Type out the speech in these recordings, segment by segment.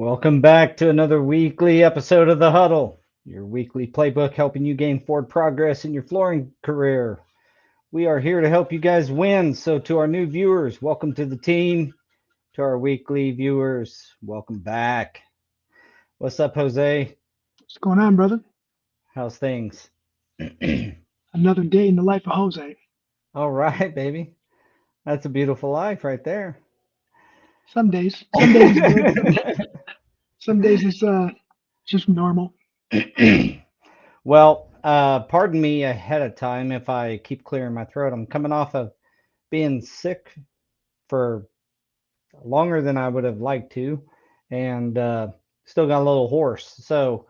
Welcome back to another weekly episode of the Huddle, your weekly playbook helping you gain forward progress in your flooring career. We are here to help you guys win. So, to our new viewers, welcome to the team. To our weekly viewers, welcome back. What's up, Jose? What's going on, brother? How's things? Another day in the life of Jose. All right, baby. That's a beautiful life right there. Some days is good. Some days it's just normal. Well, pardon me ahead of time if I keep clearing my throat. I'm coming off of being sick for longer than I would have liked to, and still got a little hoarse. So,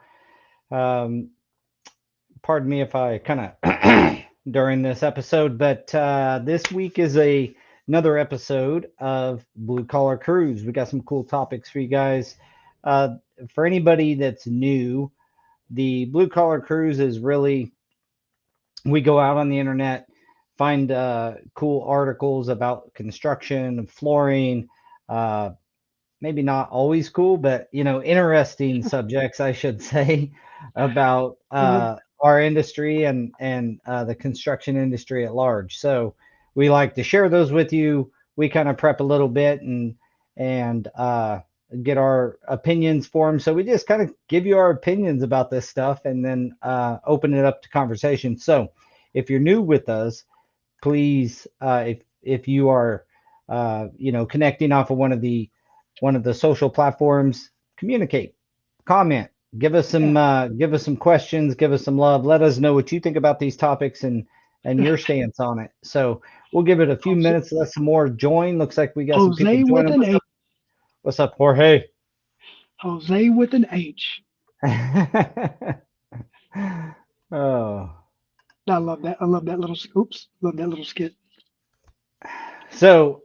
um, pardon me if I kind of during this episode, but this week is another episode of Blue Collar Cruise. We got some cool topics for you guys. Uh, for anybody that's new, the Blue Collar Cruise is really we go out on the internet, find cool articles about construction, flooring, uh, maybe not always cool, but interesting subjects, I should say, about Uh, our industry and the construction industry at large. So we like to share those with you. We kind of prep a little bit and get our opinions formed. So we just kind of give you our opinions about this stuff and then open it up to conversation. So if you're new with us, please, if you are connecting off of one of the social platforms, communicate, comment, yeah. give us some questions, give us some love, let us know what you think about these topics and your stance on it. So we'll give it a few Jose, minutes, let some more join. Looks like we got some people Jose with joining. an H. What's up, Jorge? Jose with an H. Oh, I love that. I love that little. Oops. Love that little skit. so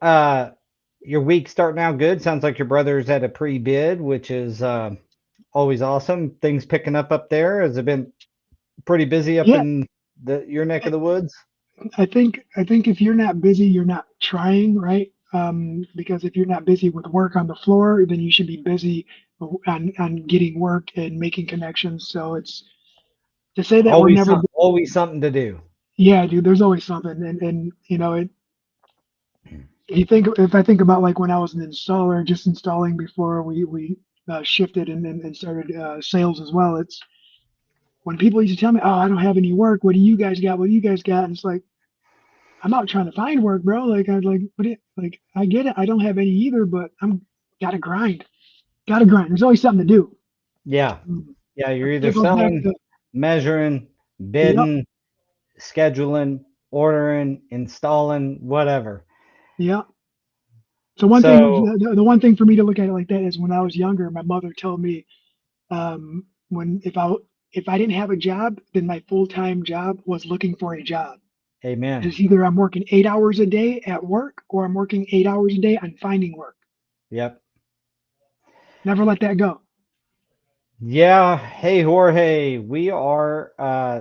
your week starting out good. Sounds like your brother's at a pre-bid, which is always awesome. Things picking up there. Has it been pretty busy up Yeah. in your neck of I the woods? I think if you're not busy, you're not trying, right? Because if you're not busy with work on the floor, then you should be busy on getting work and making connections. So it's to say that we're Always never. some, always something to do. Yeah, dude. There's always something, and you think if I think about like when I was an installer, just installing before we shifted and started sales as well. It's when people used to tell me, "Oh, I don't have any work. What do you guys got? What do you guys got?" And it's like I'm out trying to find work, bro. Like I like what it like I get it. I don't have any either, but I'm gotta grind. Gotta grind. There's always something to do. Yeah, Mm. yeah. But You're either it goes back selling, to measuring, yep, bidding, scheduling, ordering, installing, whatever. yep. So one thing, So the one thing for me to look at it like that is when I was younger, my mother told me when if I didn't have a job, then my full time job was looking for a job. amen. It's either I'm working 8 hours a day at work or I'm working 8 hours a day on finding work. Yep. Never let that go. Yeah. Hey, Jorge, we are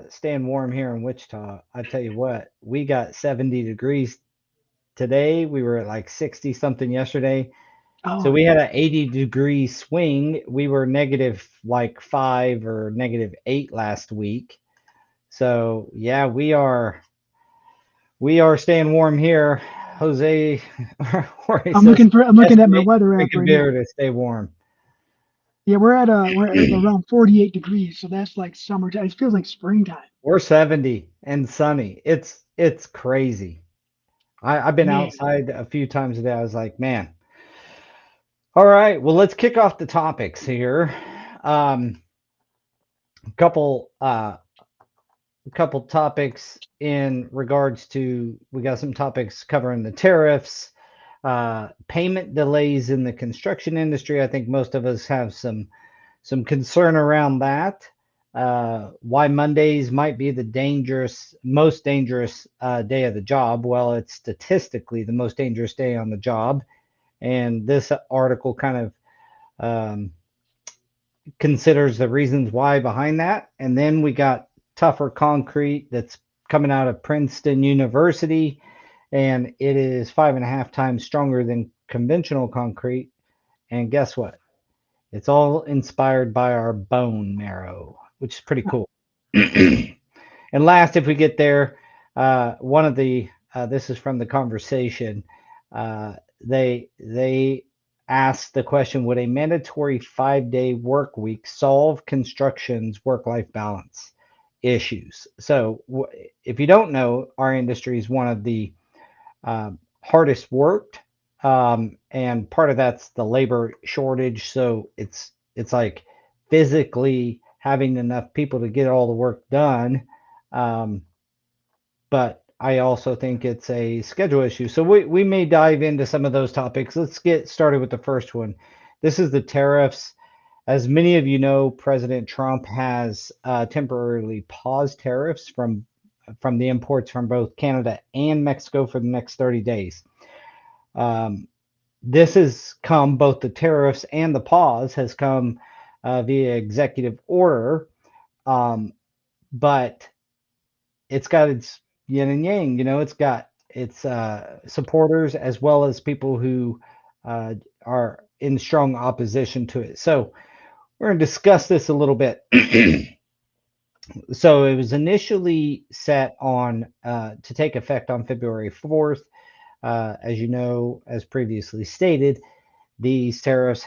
staying warm here in Wichita. I tell you what, we got 70 degrees today. We were at like 60 something yesterday. So Oh, we had an 80-degree swing. We were negative like 5 or negative 8 last week. So yeah, we are staying warm here. Jose Jorge says I'm looking at my estimate weather drink app a right beer now. to stay warm. Yeah, we're at around 48 degrees, so that's like summertime. It feels like springtime. We're 70 and sunny. It's crazy. I've been Man, outside a few times today. I was like, man. All right, well, let's kick off the topics here. A couple topics in regards to we got some topics covering the tariffs, payment delays in the construction industry. I think most of us have some concern around that. Why Mondays might be the most dangerous day of the job. Well, it's statistically the most dangerous day on the job, and this article kind of um, considers the reasons why behind that. And then we got tougher concrete that's coming out of Princeton University, and it is 5.5 times stronger than conventional concrete. And guess what? It's all inspired by our bone marrow, which is pretty cool. And last, if we get there, one of the this is from the conversation. They asked the question: would a mandatory 5-day work week solve construction's work-life balance issues? So, if you don't know, our industry is one of the hardest worked, and part of that's the labor shortage. So it's like physically having enough people to get all the work done. Um, but I also think it's a schedule issue. So we may dive into some of those topics. Let's get started with the first one. This is the tariffs. As many of you know, President Trump has temporarily paused tariffs from the imports from both Canada and Mexico for the next 30 days. Um, this has come, both the tariffs and the pause has come via executive order, um, but it's got its yin and yang. It's got its supporters as well as people who uh, are in strong opposition to it. So we're going to discuss this a little bit. So it was initially set on to take effect on February 4th. As you know, as previously stated, these tariffs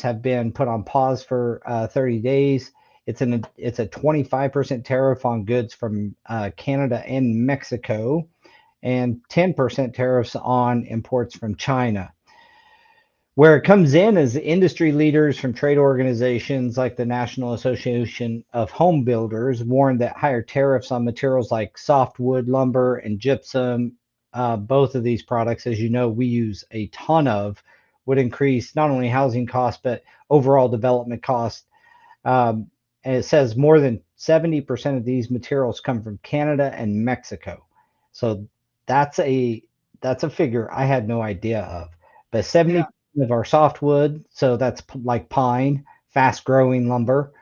have been put on pause for 30 days. It's a 25% tariff on goods from Canada and Mexico, and 10% tariffs on imports from China. Where it comes in is industry leaders from trade organizations like the National Association of Home Builders warned that higher tariffs on materials like softwood lumber and gypsum, both of these products, as you know, we use a ton of, would increase not only housing costs but overall development costs. And it says more than 70% of these materials come from Canada and Mexico. So that's a that's a figure I had no idea of. But Yeah. 70 of our softwood, so that's like pine, fast growing lumber,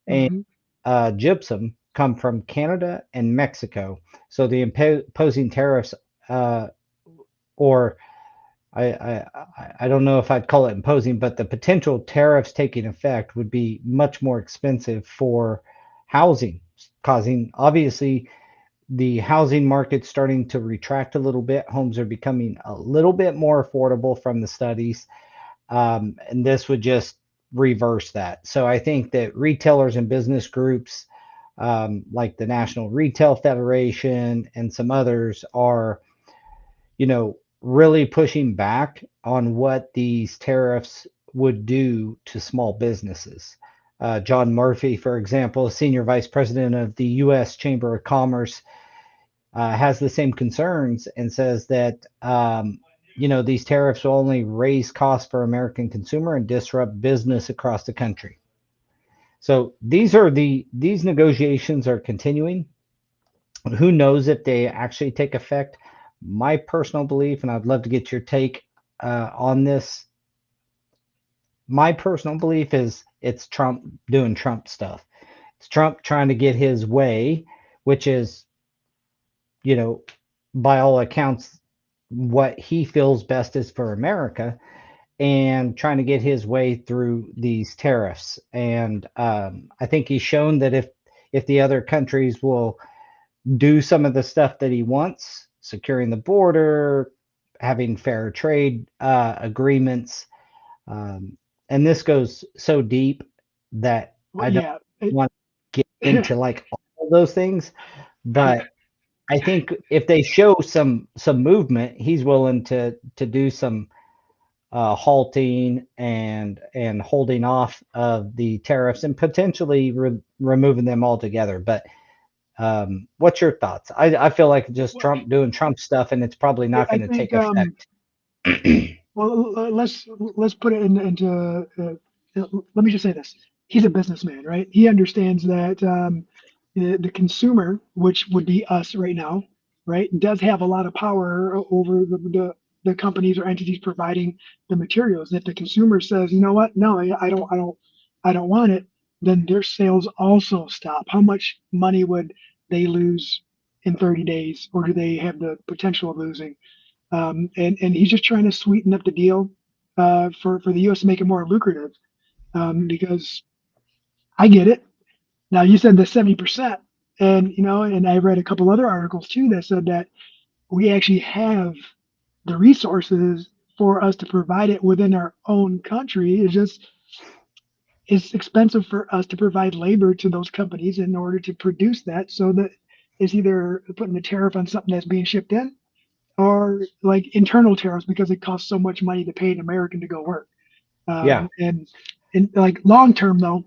and Hmm. gypsum come from Canada and Mexico. So the imposing tariffs, uh, or I don't know if I'd call it imposing, but the potential tariffs taking effect would be much more expensive for housing, causing obviously the housing market starting to retract a little bit. Homes are becoming a little bit more affordable from the studies, and this would just reverse that. So I think that retailers and business groups like the National Retail Federation and some others are, really pushing back on what these tariffs would do to small businesses. John Murphy, for example, senior vice president of the U.S. Chamber of Commerce, has the same concerns and says that these tariffs will only raise costs for American consumer and disrupt business across the country. So these negotiations are continuing. Who knows if they actually take effect? My personal belief, and I'd love to get your take on this. My personal belief is it's Trump doing Trump stuff. It's Trump trying to get his way, which is, you know, by all accounts, what he feels best is for America, and trying to get his way through these tariffs. And I think he's shown that if the other countries will do some of the stuff that he wants, securing the border, having fair trade agreements. And this goes so deep that Well, I don't yeah. want to get into like all of those things. Yeah. But I think if they show some movement, he's willing to do some halting and holding off of the tariffs and potentially removing them altogether. But what's your thoughts? I feel like just Well, Trump doing Trump stuff, and it's probably I not I going to think take effect. well, let's put it into let me just say this. He's a businessman, right? He understands that the consumer, which would be us right now, right, does have a lot of power over the companies or entities providing the materials. If the consumer says, you know what, no, I don't want it, then their sales also stop. How much money would they lose in 30 days, or do they have the potential of losing? And he's just trying to sweeten up the deal for the U.S. to make it more lucrative. because I get it. Now you said the 70%, and and I read a couple other articles too that said that we actually have the resources for us to provide it within our own country. It's just it's expensive for us to provide labor to those companies in order to produce that. So that it's either putting a tariff on something that's being shipped in, or like internal tariffs because it costs so much money to pay an American to go work. Yeah. And like long term though,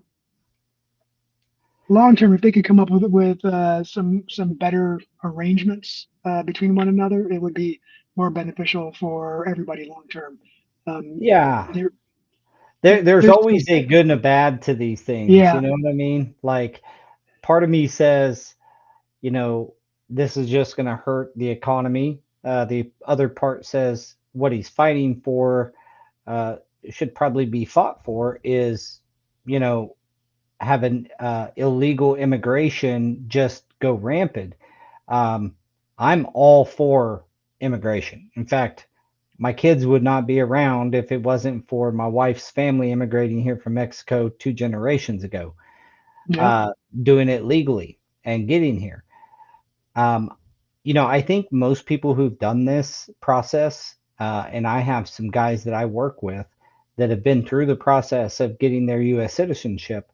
long term, if they could come up with some better arrangements between one another, it would be more beneficial for everybody long term. Yeah. There, There's there's always a good and a bad to these things. You yeah, know what I mean? Like, part of me says, you know, this is just going to hurt the economy. The other part says what he's fighting for uh, should probably be fought for is, you know, having illegal immigration just go rampant. Um, I'm all for immigration. In fact, my kids would not be around if it wasn't for my wife's family immigrating here from Mexico 2 generations ago, yeah, uh, doing it legally and getting here. Um, I think most people who've done this process, and I have some guys that I work with that have been through the process of getting their U.S. citizenship,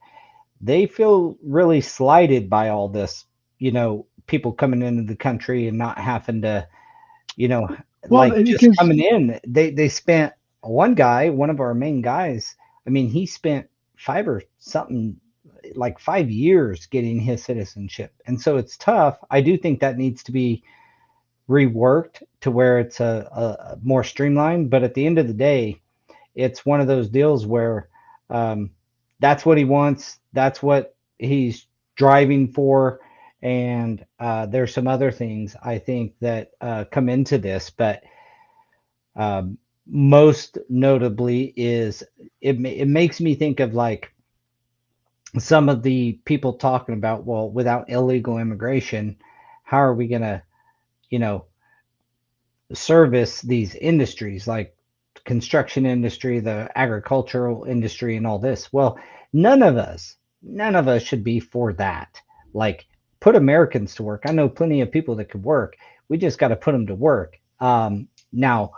they feel really slighted by all this, people coming into the country and not having to, you know, well, like just because coming in. They spent one guy, one of our main guys, I mean, he spent five or something like 5 years getting his citizenship. And so it's tough. I do think that needs to be reworked to where it's a more streamlined. But at the end of the day, it's one of those deals where um, that's what he wants. That's what he's driving for. And there's some other things I think that come into this, but most notably is it makes me think of like some of the people talking about, well, without illegal immigration, how are we going to, you know, service these industries like construction industry, the agricultural industry, and all this. Well, none of us should be for that. Like, put Americans to work. I know plenty of people that could work. We just got to put them to work. Now,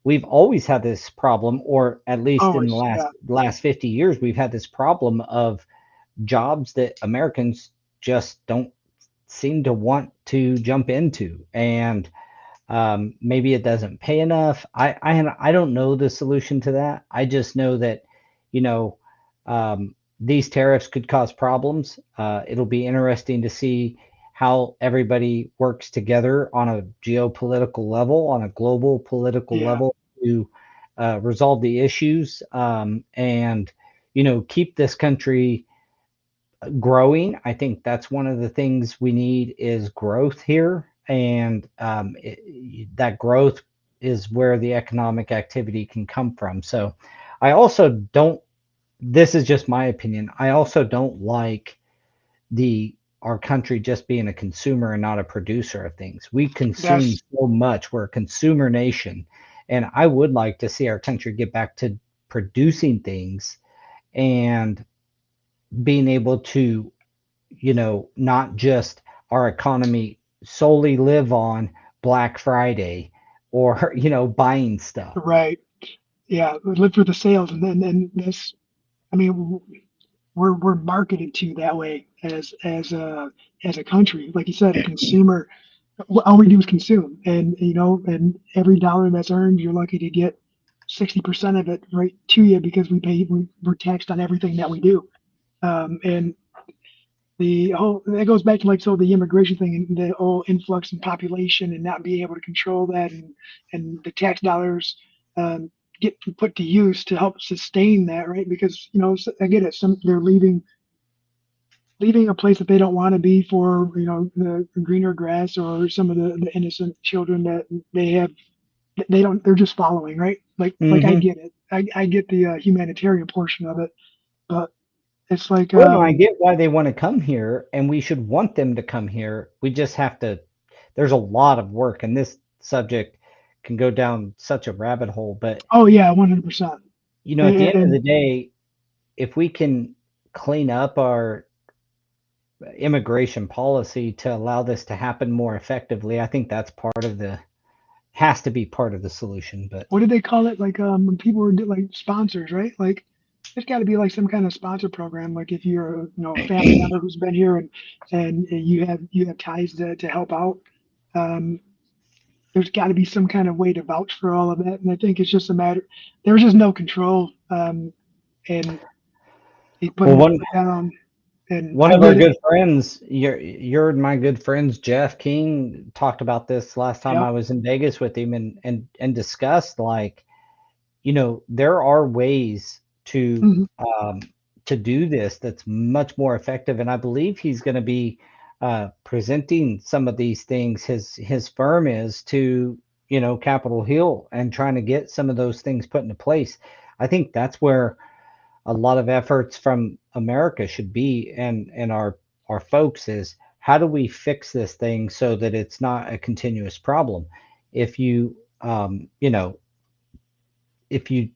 we've always had this problem, or at least in the always, last 50 years, we've had this problem of jobs that Americans just don't seem to want to jump into, and maybe it doesn't pay enough. I don't know the solution to that. I just know that, you know, these tariffs could cause problems. It'll be interesting to see how everybody works together on a geopolitical level, on a global political yeah, level, to resolve the issues, and keep this country growing. I think that's one of the things we need is growth here, and that growth is where the economic activity can come from. So, I also don't. This is just my opinion. I also don't like the our country just being a consumer and not a producer of things. We consume that's so much. We're a consumer nation, and I would like to see our country get back to producing things and being able to not just our economy solely live on Black Friday or, buying stuff. right. Yeah, we live for the sales, and this. I mean, we're marketed to that way as a country. Like you said, a consumer. All we do is consume, and every dollar that's earned, you're lucky to get 60% of it right to you because we're taxed on everything that we do. And the whole that goes back to like the immigration thing and the whole influx in population and not being able to control that and the tax dollars get put to use to help sustain that, right? Because I get it, some they're leaving a place that they don't want to be for the greener grass or some of the innocent children that they have. They're just following, right? Like I Hmm. get it. I get the humanitarian portion of it, but it's like Well, no, I get why they want to come here, and we should want them to come here. We just have to. There's a lot of work, and this subject can go down such a rabbit hole. But oh yeah, 100%. at the end of the And day, if we can clean up our immigration policy to allow this to happen more effectively, I think that's part of the has to be part of the solution. But What did they call it? Like when people were like sponsors, right? Like there's got to be like some kind of sponsor program. Like if you're a family member who's been here and you have ties to help out, um, there's got to be some kind of way to vouch for all of that. And I think it's just a matter. There's just no control, and he put well, his one foot down. And one I of our really, good friends, your my good friends Jeff King talked about this last time yeah, I was in Vegas with him and discussed like, there are ways mhm, um, to do this that's much more effective. And I believe he's going to be presenting some of these things. His firm is to Capitol Hill and trying to get some of those things put into place. I think that's where a lot of efforts from America should be, and our folks is how do we fix this thing so that it's not a continuous problem. If you if you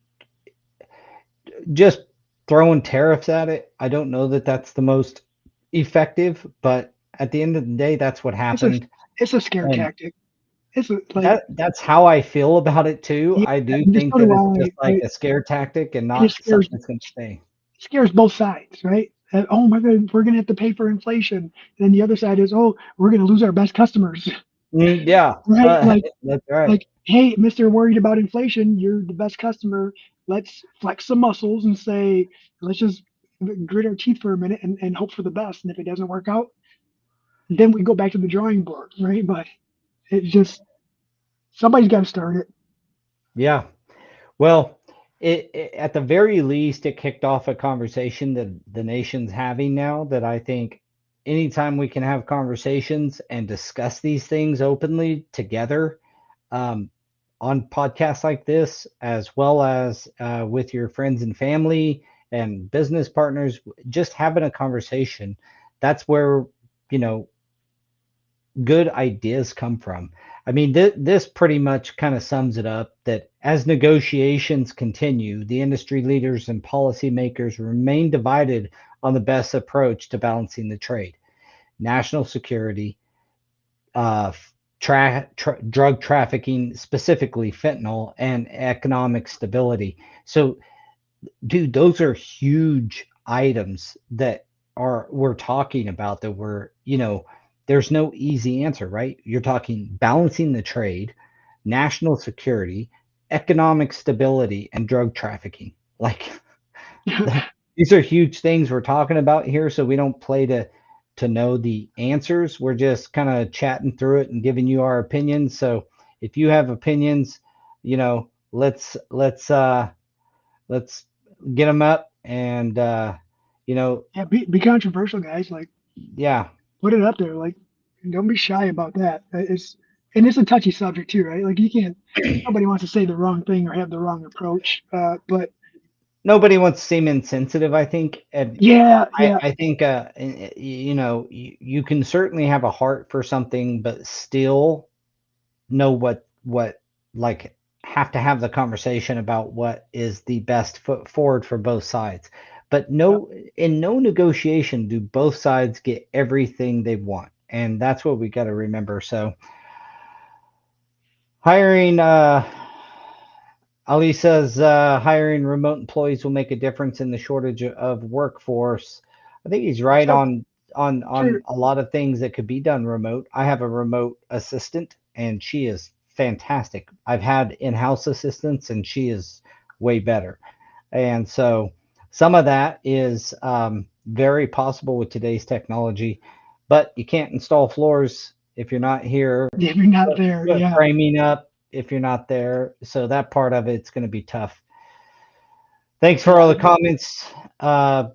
just throwing tariffs at it, I don't know that that's the most effective, but at the end of the day, that's what it's a happened. it's a scare And tactic. It's like that's how I feel about it too. yeah, I do think so that do it's just I. like Right? a scare tactic and And it not scares something that's going to stay. scares both sides, right? Oh my God, we're going to have to pay for inflation. And then the other side is, oh, we're going to lose our best customers, Yeah, right? that's right. Like, hey, Mister Worried about inflation, you're the best customer. Let's flex some muscles and say, let's just grit our teeth for a minute and hope for the best. And if it doesn't work out, then we go back to the drawing board, right? But it just somebody's got to start it. Yeah. Well, at the very least, it kicked off a conversation that the nation's having now. That I think anytime we can have conversations and discuss these things openly together, um, on podcasts like this, as well as with your friends and family and business partners, just having a conversation, that's where, you know, good ideas come from. I mean, this pretty much kind of sums it up that as negotiations continue, the industry leaders and policymakers remain divided on the best approach to balancing the trade, national security, uh, drug trafficking, specifically fentanyl, and economic stability. So, dude, those are huge items that are we're talking about that there's no easy answer, right? You're talking balancing the trade, national security, economic stability, and drug trafficking. Like these are huge things we're talking about here, so we don't play to know the answers. We're just kind of chatting through it and giving you our opinions. So if you have opinions, let's get them up and Yeah, be controversial, guys. Like yeah. put it up there. Like don't be shy about that. It's a touchy subject too, right? Like you can't. Nobody wants to say the wrong thing or have the wrong approach. But Nobody wants to seem insensitive, I think, and yeah, I, yeah, I think you can certainly have a heart for something, but still know what like have to have the conversation about what is the best foot forward for both sides. But yeah, in no negotiation do both sides get everything they want, and that's what we got to remember. So hiring Ali says hiring remote employees will make a difference in the shortage of workforce. I think he's for right sure, on sure. a lot of things that could be done remote. I have a remote assistant and she is fantastic. I've had in-house assistants and she is way better. And so some of that is very possible with today's technology, but you can't install floors if you're not here, If you're not there, put yeah, framing up if you're not there. So that part of it's going to be tough. Thanks for yeah. all the comments. Uh,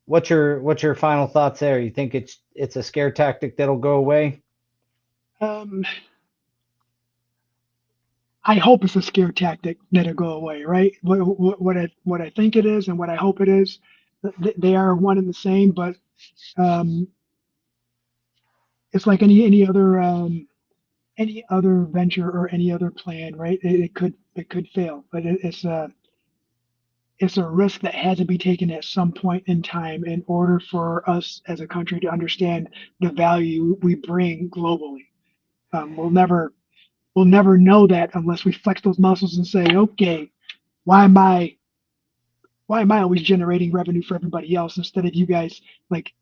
what's your final thoughts there? You think it's a scare tactic that'll go away? Um, I hope it's a scare tactic that'll go away, right? What I think it is and what I hope it is, they are one and the same. But um, it's like any other venture or any other plan, right? It could fail, but it's it's a risk that had to be taken at some point in time in order for us as a country to understand the value we bring globally. We'll never know that unless we flex those muscles and say, okay, why am I why am I always generating revenue for everybody else instead of you guys? Like,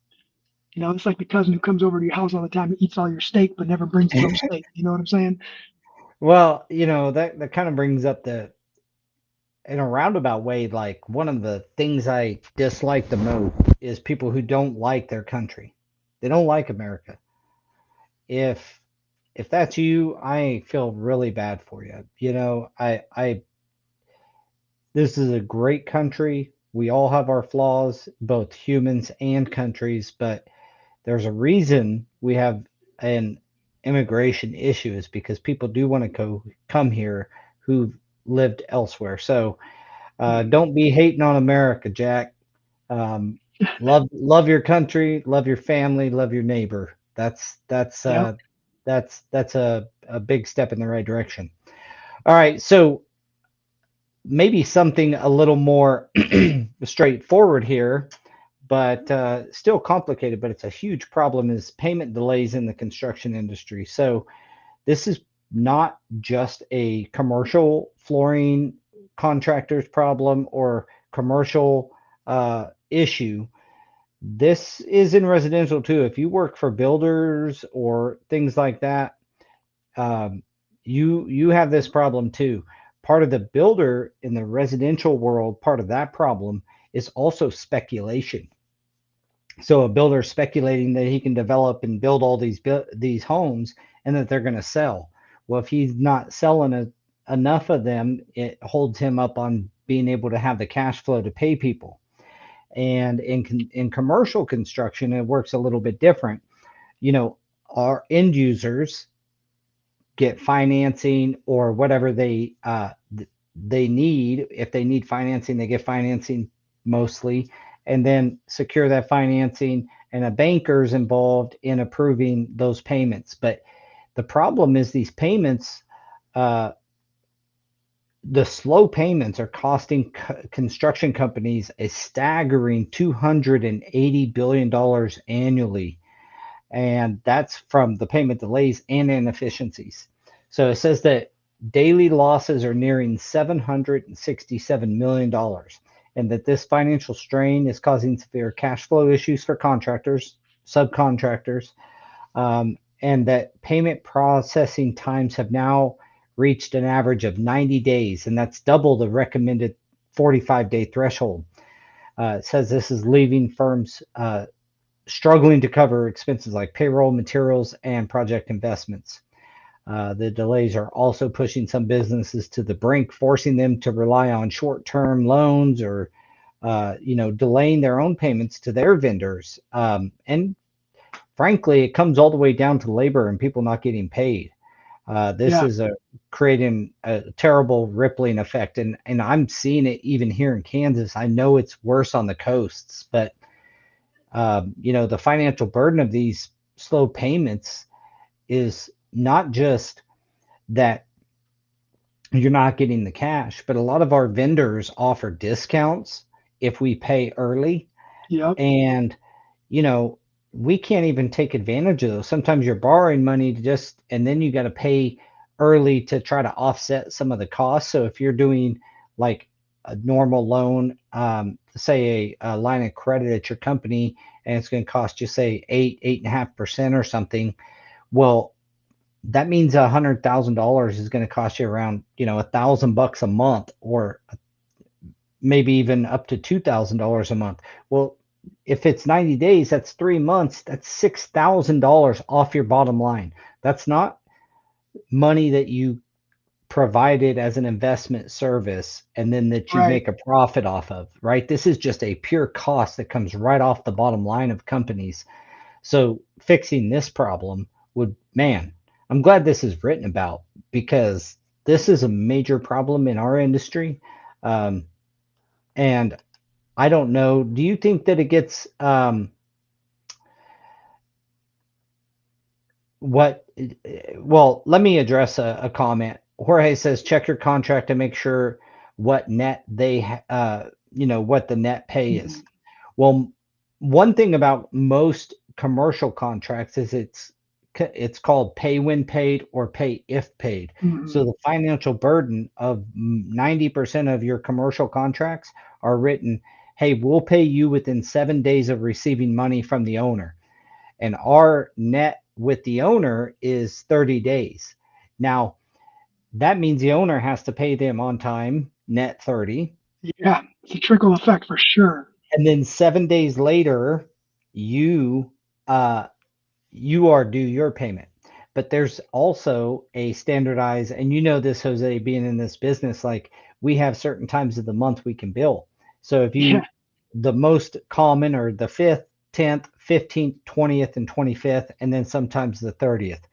it's like the cousin who comes over to your house all the time and eats all your steak but never brings his own steak. You know what I'm saying? Well, that kind of brings up in a roundabout way, like one of the things I dislike the most is people who don't like their country. They don't like America. If if that's you, I feel really bad for you. I this is a great country. We all have our flaws, both humans and countries, but there's a reason we have an immigration issue is because people do want to come here who've lived elsewhere. So Hmm. don't be hating on America, Jack. Um, love your country, love your family, love your neighbor. Yep. That's a big step in the right direction. All right, so maybe something a little more straightforward here, but still complicated. But it's a huge problem is payment delays in the construction industry. So this is not just a commercial flooring contractor's problem or commercial issue. This is in residential too. If you work for builders or things like that, um, you have this problem too. Part of the builder in the residential world, part of that problem is also speculation. So a builder speculating that he can develop and build all these homes and that they're going to sell. Well, if he's not selling enough of them, it holds him up on being able to have the cash flow to pay people. And in commercial construction, it works a little bit different. You know, our end users get financing or whatever they need. If they need financing, they get financing mostly, and then secure that financing. And a banker's involved in approving those payments. But the problem is these payments, uh, the slow payments are costing construction companies a staggering $280 billion annually, and that's from the payment delays and inefficiencies. So it says that daily losses are nearing $767 million, and that this financial strain is causing severe cash flow issues for contractors, subcontractors, and that payment processing times have now reached an average of 90 days, and that's double the recommended 45-day threshold. It says this is leaving firms struggling to cover expenses like payroll, materials, and project investments. The delays are also pushing some businesses to the brink, forcing them to rely on short-term loans or, delaying their own payments to their vendors. And frankly, it comes all the way down to labor and people not getting paid. This Yeah. is creating a terrible rippling effect, and I'm seeing it even here in Kansas. I know it's worse on the coasts, but the financial burden of these slow payments is not just that you're not getting the cash, but a lot of our vendors offer discounts if we pay early. Yep. And, you know, we can't even take advantage of those. Sometimes you're borrowing money to and then you got to pay early to try to offset some of the costs. So if you're doing like a normal loan, say a line of credit at your company, and it's going to cost you, say, 8.5% or something, well, that means $100,000 is going to cost you around, $1,000 a month, or maybe even up to $2,000 a month. Well, if it's 90 days, that's 3 months. That's $6,000 off your bottom line. That's not money that you provided as an investment service and then that you Right. make a profit off of, right? This is just a pure cost that comes right off the bottom line of companies. So fixing this problem man, I'm glad this is written about because this is a major problem in our industry. Um, and I don't know. Do you think that it gets what? Well, let me address a comment. Jorge says check your contract to make sure what net what the net pay is. Mhm. Well, one thing about most commercial contracts is it's called pay when paid or pay if paid. So Mhm. the financial burden of 90% of your commercial contracts are written, hey, we'll pay you within 7 days of receiving money from the owner. And our net with the owner is 30 days. Now, that means the owner has to pay them on time, net 30. Yeah, it's a trickle effect for sure. And then 7 days later, you uh, you are due your payment. But there's also a standardized, and you know this, Jose, being in this business, like we have certain times of the month we can bill. So if Yeah, the most common are the 5th, 10th, 15th, 20th, and 25th, and then sometimes the 30th.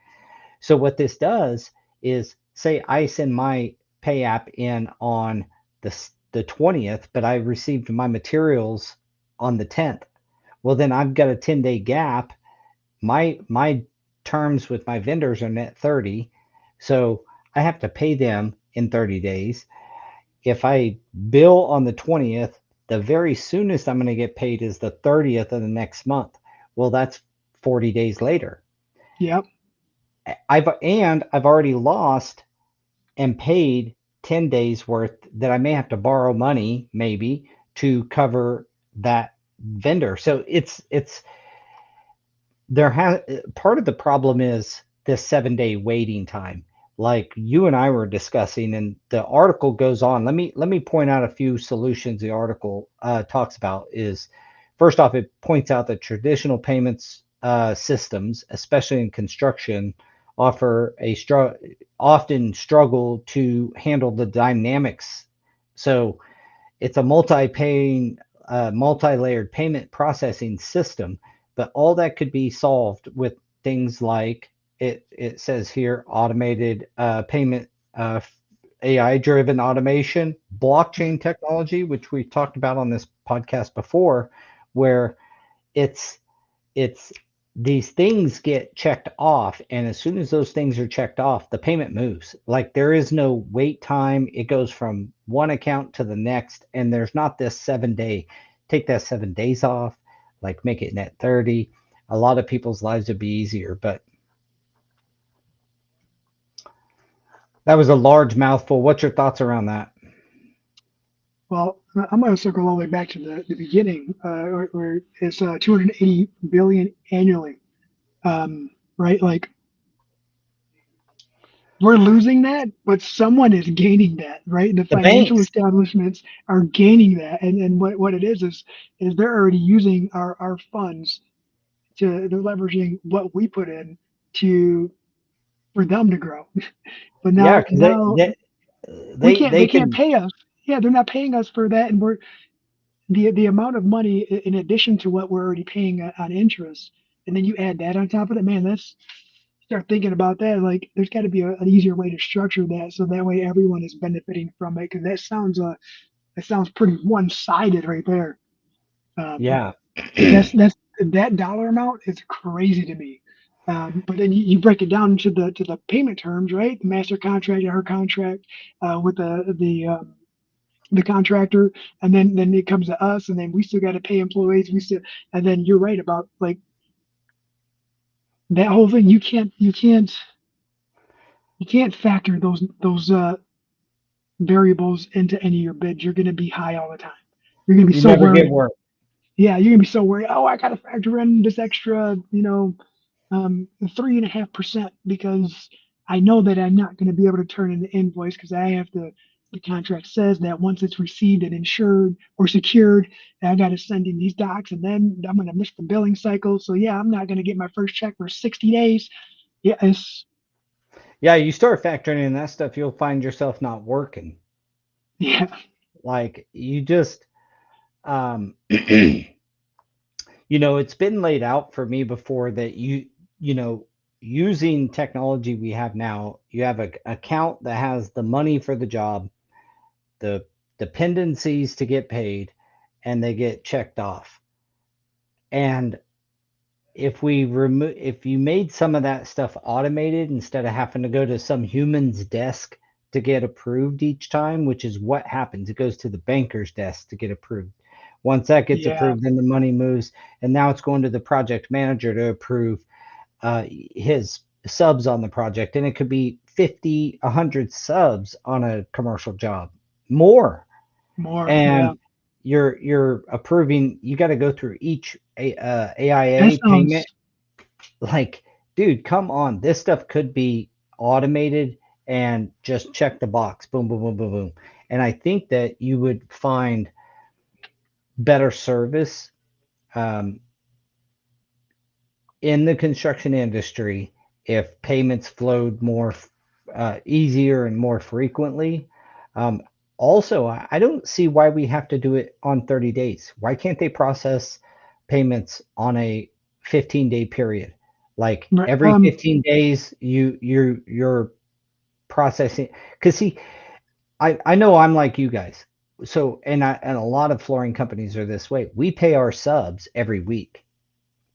So what this does is say I send my pay app in on the 20th, but I received my materials on the 10th. Well, then I've got a 10-day gap. My terms with my vendors are net 30. So I have to pay them in 30 days. If I bill on the 20th, the very soonest I'm going to get paid is the 30th of the next month. Well, that's 40 days later. yep, I've already lost and paid 10 days worth that I may have to borrow money maybe to cover that vendor. So it's there has part of the problem is this 7 day waiting time. Like you and I were discussing, and the article goes on. Let me point out a few solutions the article talks about. Is first off, it points out that traditional payments systems, especially in construction, offer often struggle to handle the dynamics. So it's a multi-layered payment processing system, but all that could be solved with things like it says here automated payment, uh, AI driven automation, blockchain technology, which we've talked about on this podcast before, where it's it's these things get checked off, and as soon as those things are checked off, the payment moves. Like there is no wait time. It goes from one account to the next, and there's not this 7 day, take that 7 days off, like make it net 30. A lot of people's lives would be easier, but that was a large mouthful. What's your thoughts around that? well, I'm going to circle all the way back to the beginning, where it's 280 billion annually, right? Like we're losing that, but someone is gaining that, right? The The financial banks. establishments are gaining that, and what it is they're already using our funds they're leveraging what we put in to for them to grow. But Yeah, now because now they they they can't can. pay us. Yeah, they're not paying us for that, and we're the amount of money in addition to what we're already paying on interest, and then you add that on top of it, man. That's start thinking about that. Like, there's got to be an easier way to structure that so that way everyone is benefiting from it. Because that sounds pretty one sided right there. Um, Yeah. that's that dollar amount is crazy to me. But then you break it down to the payment terms, right? The master contract and her contract with the contractor, and then it comes to us, and then we still got to pay employees. We still, and then you're right about like that whole thing. You can't factor those variables into any of your bids. You're going to be high all the time. You're going to be You so never get worried. work. Yeah, you're going to be so worried. Oh, I got to factor in this extra, 3.5% because I know that I'm not going to be able to turn in the invoice because I have to. The contract says that once it's received and insured or secured, I got to send in these docs, and then I'm going to miss the billing cycle. So yeah, I'm not going to get my first check for 60 days. Yeah, it's Yeah, you start factoring in that stuff, you'll find yourself not working. yeah, Like you just it's been laid out for me before that you know, using technology we have now, you have a account that has the money for the job, the dependencies to get paid, and they get checked off. And if you made some of that stuff automated instead of having to go to some human's desk to get approved each time, which is what happens. It goes to the banker's desk to get approved. Once that gets Yeah, approved, then the money moves, and now it's going to the project manager to approve his subs on the project, and it could be 50, 100 subs on a commercial job, more. more. Yeah, And you're approving. You got to go through each that AIA payment. sounds Like, dude, come on. This stuff could be automated and just check the box. Boom, boom, boom, boom, boom. And I think that you would find better service um, in the construction industry if payments flowed more easier and more frequently. Um, Also, I don't see why we have to do it on 30 days. Why can't they process payments on a 15-day period? Like right. every 15 days, you're processing. Because see, I know I'm like you guys. So and a lot of flooring companies are this way. We pay our subs every week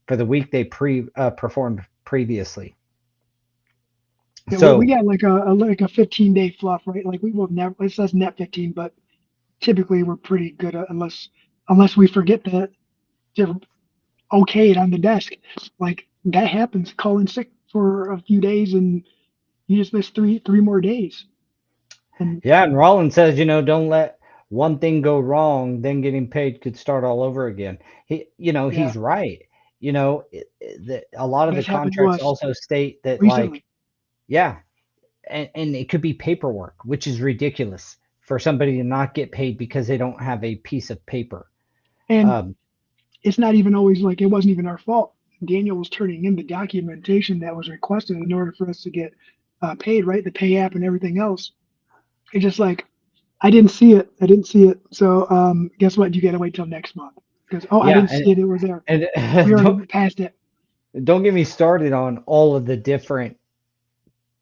for the week they performed previously. Yeah, we So got like a 15-day fluff, right? Like we will never. It says net 15, but typically we're pretty good unless we forget to okay it on the desk. Like that happens. Call in sick for a few days and you just miss three more days. And yeah, and Rollins says, don't let one thing go wrong, then getting paid could start all over again. yeah, He's right. A lot of the that's happened to contracts us also state that, like, recently. yeah, and it could be paperwork, which is ridiculous for somebody to not get paid because they don't have a piece of paper. And Um, it's not even always like it wasn't even our fault. Daniel was turning in the documentation that was requested in order for us to get paid, right? The pay app and everything else. It's just like I didn't see it. I didn't see it. So guess what? You got to wait till next month because I yeah, didn't see it. It was there. We and already don't passed it. don't get me started on all of the different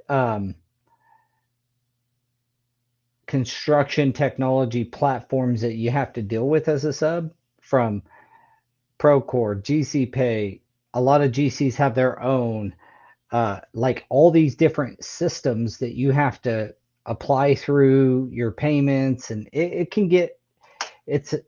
um, construction technology platforms that you have to deal with as a sub, from Procore, GC Pay. A lot of GCs have their own, like all these different systems that you have to apply through your payments, and it can get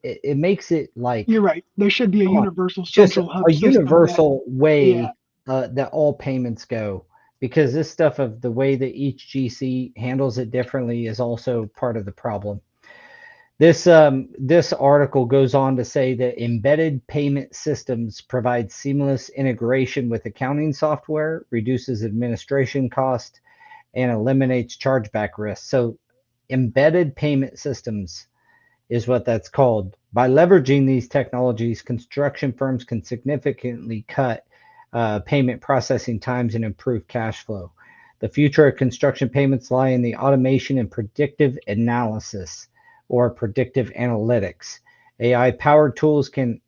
it makes it like, You're right. There should be a come on, universal just central a hub system that, universal yeah, way that all payments go, because this stuff of the way that each GC handles it differently is also part of the problem. This article goes on to say that embedded payment systems provide seamless integration with accounting software, reduces administration cost, and eliminates chargeback risk. So embedded payment systems is what that's called. By leveraging these technologies, construction firms can significantly cut payment processing times and improve cash flow. The future of construction payments lie in the automation and predictive analysis, or predictive analytics. AI powered tools can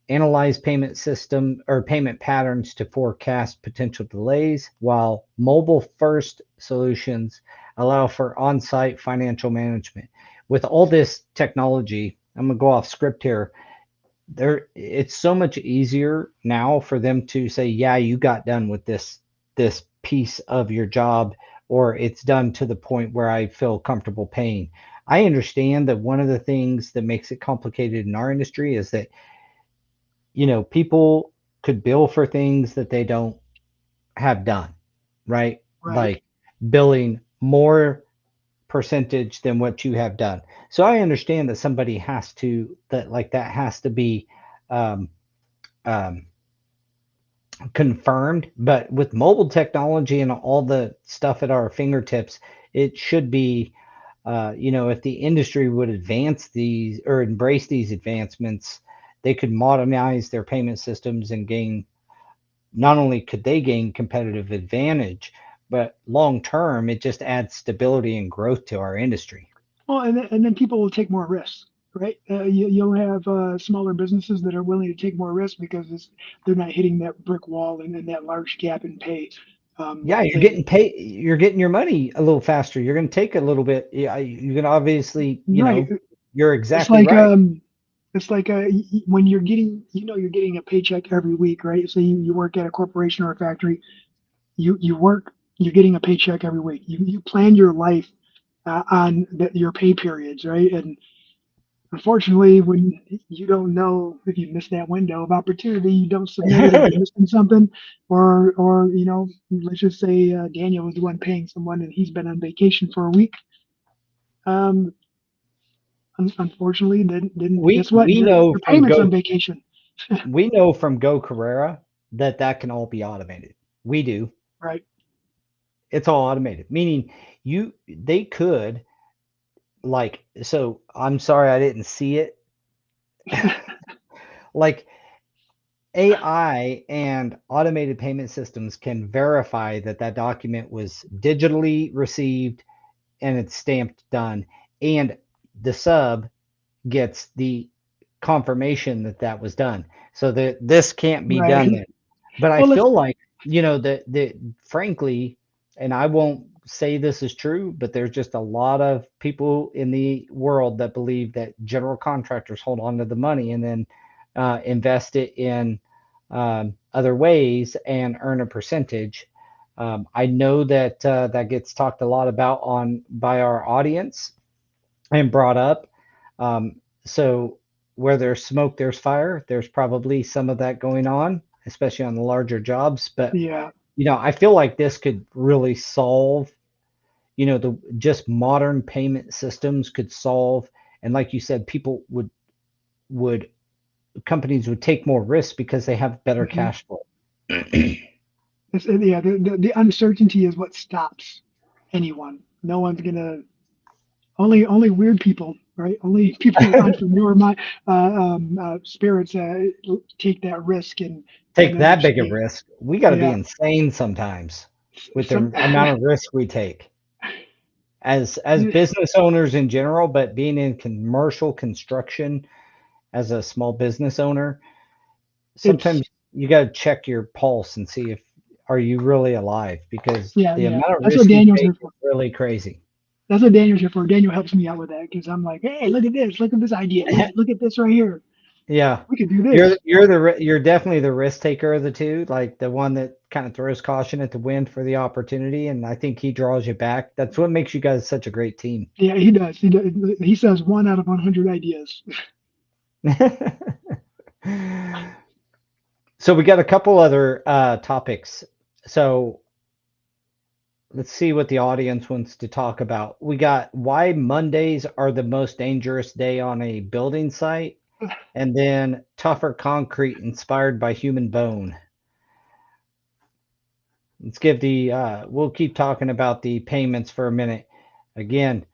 analyze payment system or payment patterns to forecast potential delays, while mobile first solutions allow for on site financial management. With all this technology, I'm going to go off script here. It's so much easier now for them to say, yeah, you got done with this piece of your job, or it's done to the point where I feel comfortable paying. I understand that one of the things that makes it complicated in our industry is that, people could bill for things that they don't have done, right? right. Like billing more percentage than what you have done. So I understand that somebody has to, that like that has to be um, um, confirmed. But with mobile technology and all the stuff at our fingertips, it should be, if the industry would advance these or embrace these advancements, they could modernize their payment systems and gain, not only could they gain competitive advantage, but long term, it just adds stability and growth to our industry. Well, and then people will take more risks, right? You'll have smaller businesses that are willing to take more risks because they're not hitting that brick wall and that large gap in pay. Yeah, you're They getting paid. You're getting your money a little faster. You're going to take a little bit. Yeah, you can obviously, right. you're It's exactly like right. when you're getting you're getting a paycheck every week, right? So you work at a corporation or a factory, you work, you're getting a paycheck every week. You plan your life your pay periods, right? And unfortunately, when you don't know if you missed that window of opportunity, you don't submit it, or you're missing something, or let's just say Daniel was the one paying someone and he's been on vacation for a week. Um, Unfortunately, didn't we guess what? we know Your from payment's Go on vacation, we know from Go Carrera that that can all be automated. We do. right? It's all automated, meaning they could, like, so I'm sorry I didn't see it. Like, AI and automated payment systems can verify that that document was digitally received and it's stamped done, and the sub gets the confirmation that that was done. So that this can't be Right. done then. But I Well, let's. feel like, the frankly, and I won't say this is true, but there's just a lot of people in the world that believe that general contractors hold on to the money and then invest it in other ways and earn a percentage. I know that that gets talked a lot about on by our audience and brought up. So where there's smoke, there's fire. There's probably some of that going on, especially on the larger jobs. But Yeah. I feel like this could really solve, the just modern payment systems could solve. And like you said, people would companies would take more risks because they have better Hmm. cash flow. Yeah. The uncertainty is what stops anyone. No one's gonna. Only weird people, right? Only people with entrepreneur spirits take that risk and Take that big a understand. risk. We got to be Yeah. insane sometimes with Some. the amount of risk we take as business owners in general, but being in commercial construction as a small business owner, It's sometimes you got to check your pulse and see if are you really alive, because yeah, the yeah. amount of That's what risk you Daniel's take here is for. really crazy. That's what Daniel's here for. Daniel helps me out with that because I'm like, hey, look at this, look at this idea, look at this right here. Yeah. We could do You're this. you're definitely the risk taker of the two, like the one that kind of throws caution at the wind for the opportunity, and I think he draws you back. That's what makes you guys such a great team. Yeah, he does. He does. He says 1 out of 100 ideas. So we got a couple other topics. So let's see what the audience wants to talk about. We got why Mondays are the most dangerous day on a building site, and then tougher concrete inspired by human bone. Let's give we'll keep talking about the payments for a minute. Again,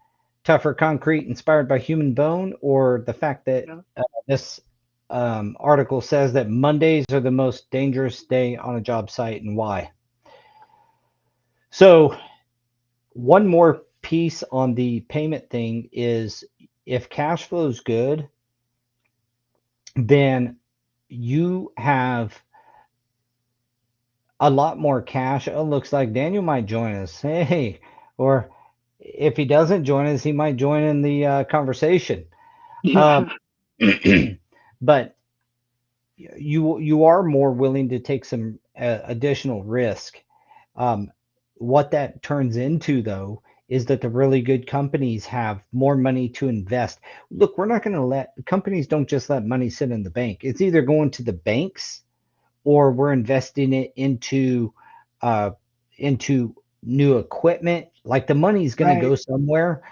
tougher concrete inspired by human bone, or the fact that Yeah. this article says that Mondays are the most dangerous day on a job site and why. So, one more piece on the payment thing is if cash flow is good, then you have a lot more cash. Oh, looks like Daniel might join us. Hey, or if he doesn't join us, he might join in the conversation. Um, Yeah. but you are more willing to take some additional risk. Um, what that turns into, though, is that the really good companies have more money to invest. Look, we're not going to let companies don't just let money sit in the bank. It's either going to the banks or we're investing it uh, into new equipment. Like the money's going to Right. go somewhere.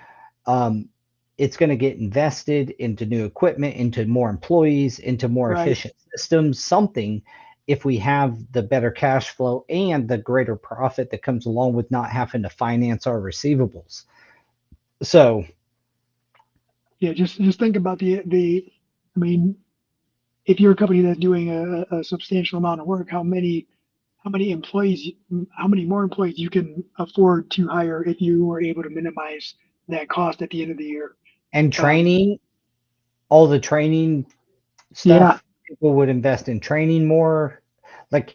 Um, it's going to get invested into new equipment, into more employees, into more Right. efficient systems, something. If we have the better cash flow and the greater profit that comes along with not having to finance our receivables. So, Yeah. Just think about the. I mean, if you're a company that's doing a substantial amount of work, how many employees, how many more employees you can afford to hire if you were able to minimize that cost at the end of the year. and Um, training, all the training yeah. stuff, people would invest in training more. Like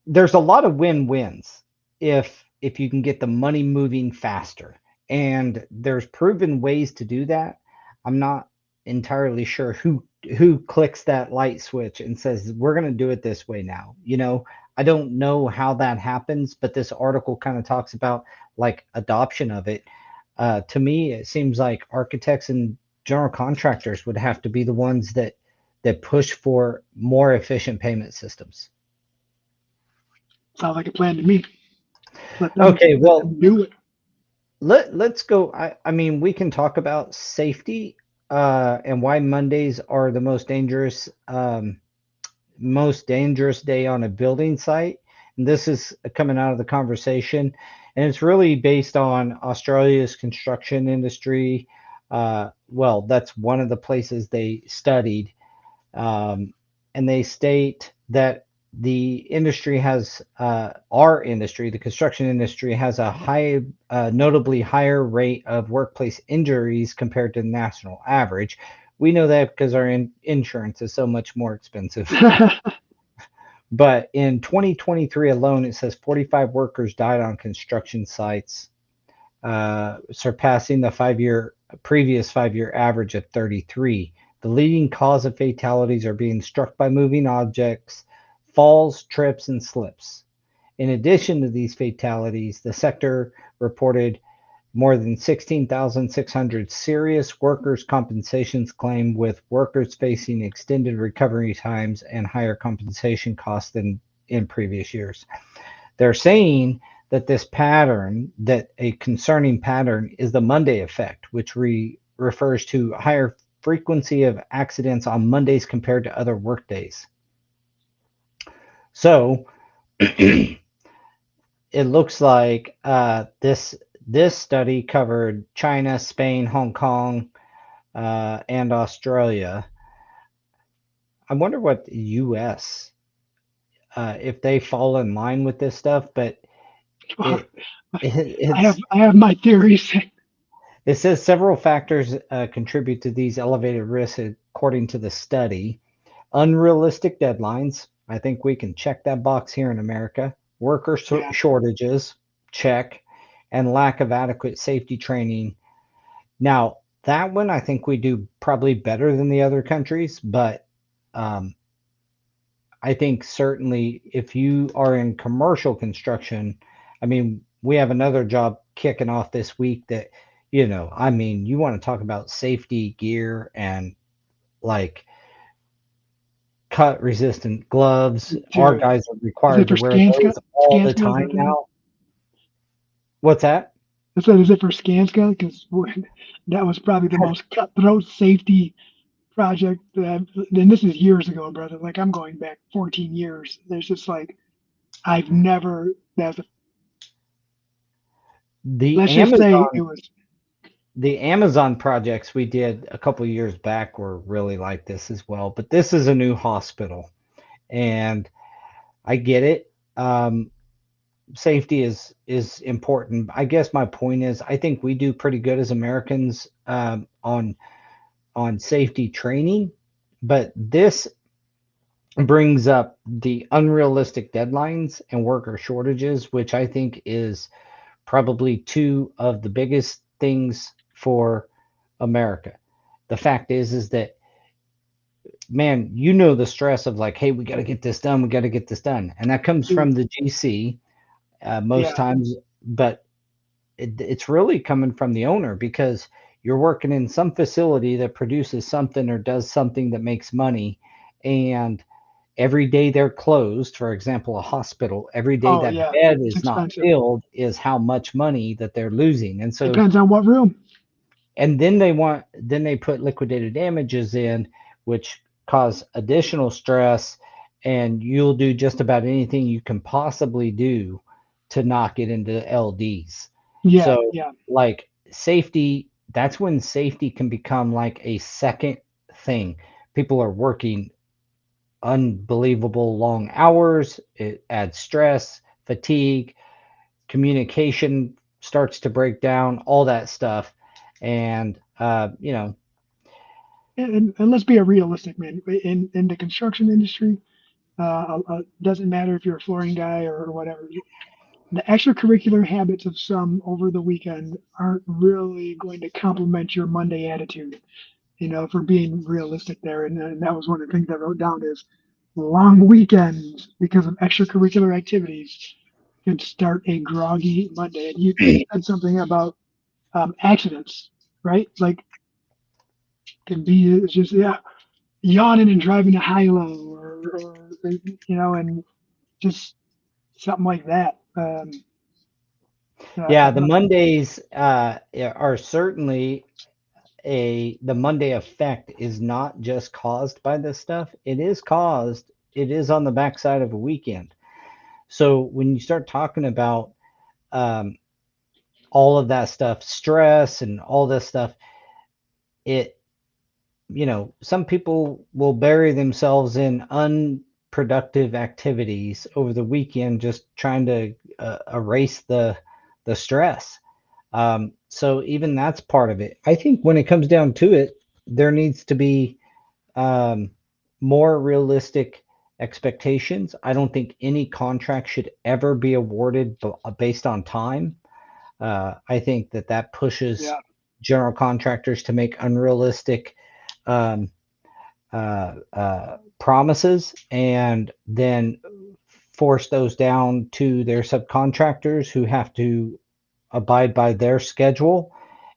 there's a lot of win-wins if you can get the money moving faster, and there's proven ways to do that. I'm not entirely sure who clicks that light switch and says we're going to do it this way now. I don't know how that happens, but this article kind of talks about like adoption of it. To me, it seems like architects and general contractors would have to be the ones that push for more efficient payment systems. Sounds like a plan to me. Okay, Let well, them do it. let's go. I mean, we can talk about safety and why Mondays are the most dangerous day on a building site. And this is coming out of the conversation, and it's really based on Australia's construction industry. Well, that's one of the places they studied, um, and they state that the industry has our industry, the construction industry, has a notably higher rate of workplace injuries compared to the national average. We know that because our insurance is so much more expensive. But in 2023 alone, it says 45 workers died on construction sites, surpassing the previous 5 year average of 33. The leading cause of fatalities are being struck by moving objects, falls, trips, and slips. In addition to these fatalities, the sector reported more than 16,600 serious workers' compensations claim, with workers facing extended recovery times and higher compensation costs than in previous years. They're saying that that a concerning pattern, is the Monday effect, which refers to higher frequency of accidents on Mondays compared to other workdays. So it looks like this study covered China, Spain, Hong Kong, and Australia. I wonder what the U.S. If they fall in line with this stuff, but Well, it, it's I have my theories. it says several factors contribute to these elevated risks according to the study. Unrealistic deadlines. I think we can check that box here in America. Worker Yeah. shortages, check, and lack of adequate safety training. Now, that one I think we do probably better than the other countries, but um, I think certainly if you are in commercial construction, I mean, we have another job kicking off this week that, I mean, you want to talk about safety gear and like cut resistant gloves. Our Dude, guys are is it required to for wear those all the Skanska? Is time that the, now. What's that? is it for Skanska? Because that was probably the most cutthroat safety project. And this is years ago, brother. Like I'm going back 14 years. There's just like I've never. That's a, The let's just say Amazon it was. the Amazon projects we did a couple years back were really like this as well. But this is a new hospital, and I get it. Safety is important. I guess my point is, I think we do pretty good as Americans on safety training, but this brings up the unrealistic deadlines and worker shortages, which I think is probably two of the biggest things for America. The fact is that, man, the stress of like, hey, we got to get this done, we got to get this done, and that comes from Dude, the GC most yeah. times, but it's really coming from the owner because you're working in some facility that produces something or does something that makes money, and every day they're closed, for example, a hospital, every day Oh that yeah. bed It's is not expensive. filled is how much money that they're losing. And so, Depends on what room. and then they put liquidated damages in, which cause additional stress, and you'll do just about anything you can possibly do to knock it into LDs. Yeah. So, Yeah. like safety, that's when safety can become like a second thing. People are working unbelievable long hours. It adds stress, fatigue, communication starts to break down, all that stuff. And, And let's be a realistic, man. In the construction industry, doesn't matter if you're a flooring guy or whatever. The extracurricular habits of some over the weekend aren't really going to complement your Monday attitude. For being realistic there, and that was one of the things I wrote down is long weekends because of extracurricular activities can start a groggy Monday. And you said something about accidents, right? Like can be it's just yeah, yawning and driving a high low, or and just something like that. Yeah, I the don't know. Mondays are certainly the Monday effect is not just caused by this stuff. It is on the backside of a weekend. So when you start talking about um, all of that stuff, stress and all this stuff, it, some people will bury themselves in unproductive activities over the weekend, just trying to erase the stress. So even that's part of it. I think when it comes down to it, there needs to be um, more realistic expectations. I don't think any contract should ever be awarded based on time. I think that pushes Yeah, general contractors to make unrealistic um, promises and then force those down to their subcontractors who have to abide by their schedule,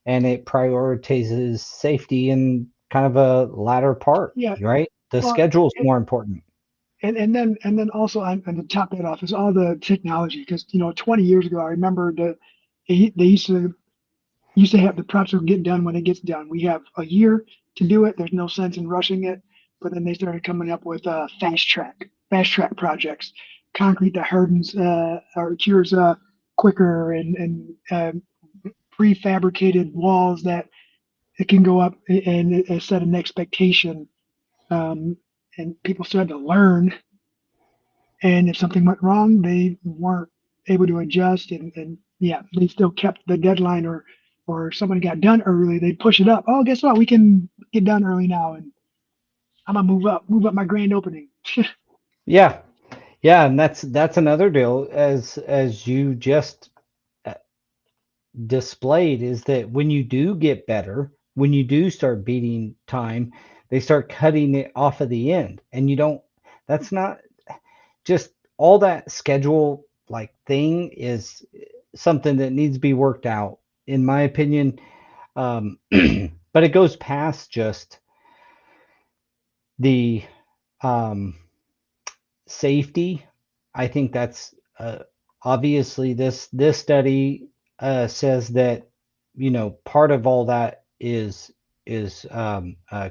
and it prioritizes safety in kind of a latter part, yeah. right? The Well, schedule is more important. and then also on to top that off is all the technology because 20 years ago I remember they used to have the project will get done when it gets done. We have a year to do it. There's no sense in rushing it. But then they started coming up with fast track projects, concrete that hardens or cures quicker, and prefabricated walls that it can go up and set an expectation. Um, and people started to learn, and if something went wrong, they weren't able to adjust, and yeah, they still kept the deadline, or someone got done early, they'd push it up. Oh, guess what? We can get done early now, and I'm gonna move up my grand opening. Yeah, yeah, and that's another deal as you just uh, displayed is that when you do get better, when you do start beating time, they start cutting it off of the end, and you don't. That's not just all that schedule like thing is something that needs to be worked out, in my opinion. But it goes past just the um, safety. I think that's obviously this study says that part of all that is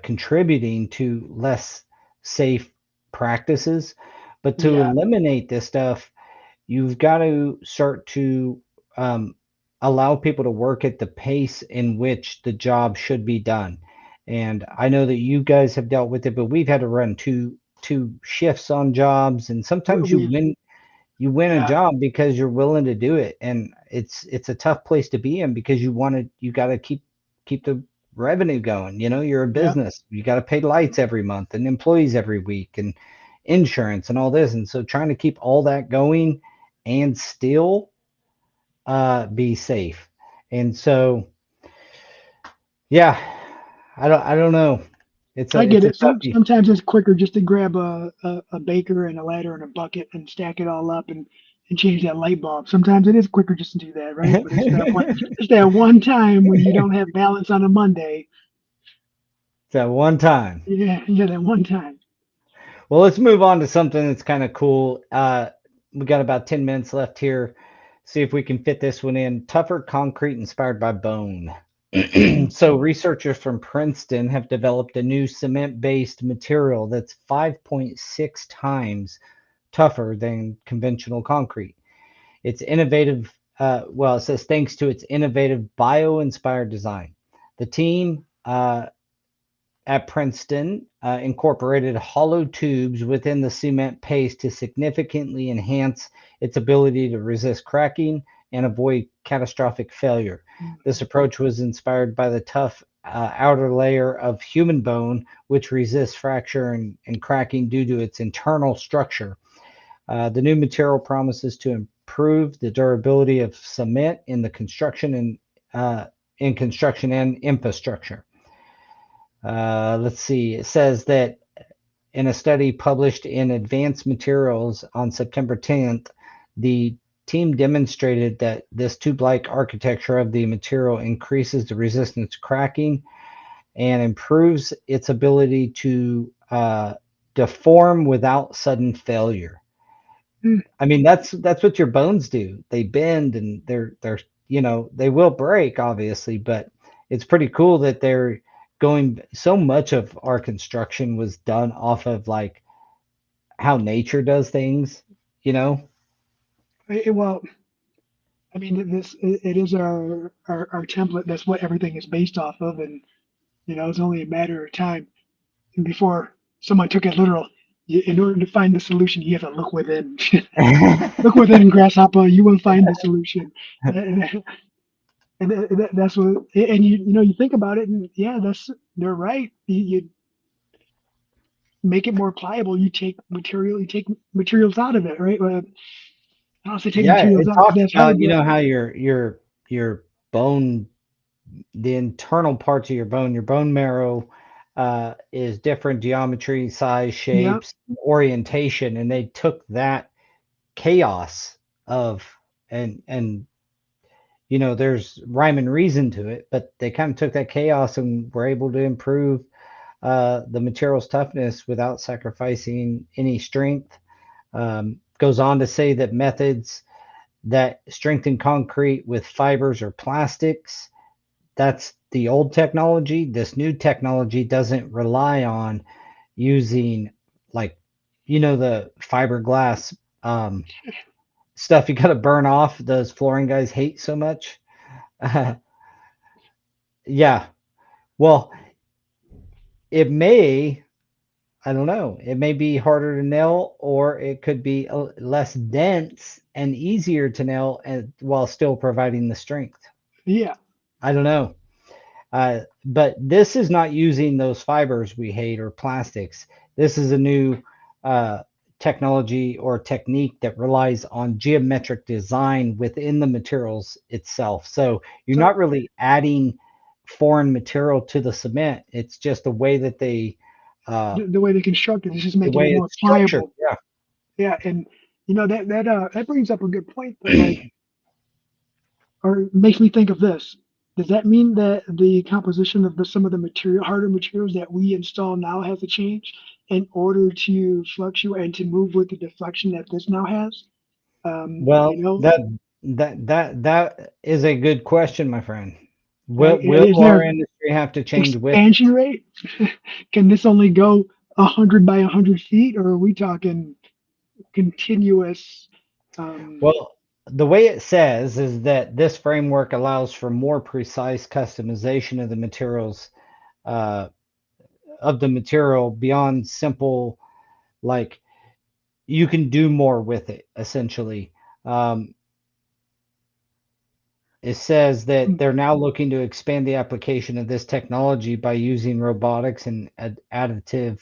contributing to less safe practices, but to Yeah, eliminate this stuff, you've got to start to um, allow people to work at the pace in which the job should be done. And I know that you guys have dealt with it, but we've had to run two shifts on jobs, and sometimes we you win a yeah, job because you're willing to do it, and it's a tough place to be in because you got to keep the revenue going. You're a yeah. business. You got to pay lights every month and employees every week and insurance and all this, and so trying to keep all that going and still be safe. And so, yeah, I don't know. I get It's a it. toughie. Sometimes it's quicker just to grab a baker and a ladder and a bucket and stack it all up and change that light bulb. Sometimes it is quicker just to do that, right? But it's that one time when you don't have balance on a Monday. That one time. Yeah, that one time. Well, let's move on to something that's kind of cool. We got about 10 minutes left here. See if we can fit this one in. Tougher concrete inspired by bone. So, researchers from Princeton have developed a new cement based material that's 5.6 times tougher than conventional concrete. It's innovative. Well, it says thanks to its innovative bio inspired design. The team at Princeton incorporated hollow tubes within the cement paste to significantly enhance its ability to resist cracking and avoid catastrophic failure. This approach was inspired by the tough outer layer of human bone, which resists fracture and cracking due to its internal structure. The new material promises to improve the durability of cement uh, in construction and infrastructure. Let's see. It says that in a study published in Advanced Materials on September 10th, the team demonstrated that this tube-like architecture of the material increases the resistance to cracking and improves its ability to deform without sudden failure. Mm. I mean, that's what your bones do. They bend and they're they will break obviously, but it's pretty cool that they're going so much of our construction was done off of like how nature does things, you know? Well, I mean, it is our template. That's what everything is based off of, and it's only a matter of time before someone took it literal. In order to find the solution, you have to look within. Look within, grasshopper. You will find the solution. And that's what. And you think about it, and yeah, they're right. You make it more pliable. You take materials out of it, right? I don't say take Yeah, materials it out because talks that's hard, about, but how your bone, the internal parts of your bone marrow is different geometry, size, yeah, shapes, orientation, and they took that chaos of and there's rhyme and reason to it, but they kind of took that chaos and were able to improve the material's toughness without sacrificing any strength. Goes on to say that methods that strengthen concrete with fibers or plastics, that's the old technology. This new technology doesn't rely on using like the fiberglass stuff you got to burn off, those flooring guys hate so much. Yeah, well, it may, I don't know, it may be harder to nail, or it could be less dense and easier to nail and while still providing the strength. yeah. I don't know. But this is not using those fibers we hate or plastics. This is a new uh, technology or technique that relies on geometric design within the materials itself. So you're not So really adding foreign material to the cement. It's just the way that uh, the way they construct it is just the making way it more it's structured. pliable. Yeah. Yeah, and that brings up a good point. That like, or makes me think of this. Does that mean that the composition of some of the harder materials that we install now has to change in order to fluctuate and to move with the deflection that this now has? Well, that is a good question, my friend. Right? Will Is our there industry have to change with it? expansion rate? Can this only go 100 by 100 feet, or are we talking continuous? Um, Well, the way it says is that this framework allows for more precise customization of the materials, uh, of the material beyond simple, like you can do more with it, essentially. Um, it says that they're now looking to expand the application of this technology by using robotics and additive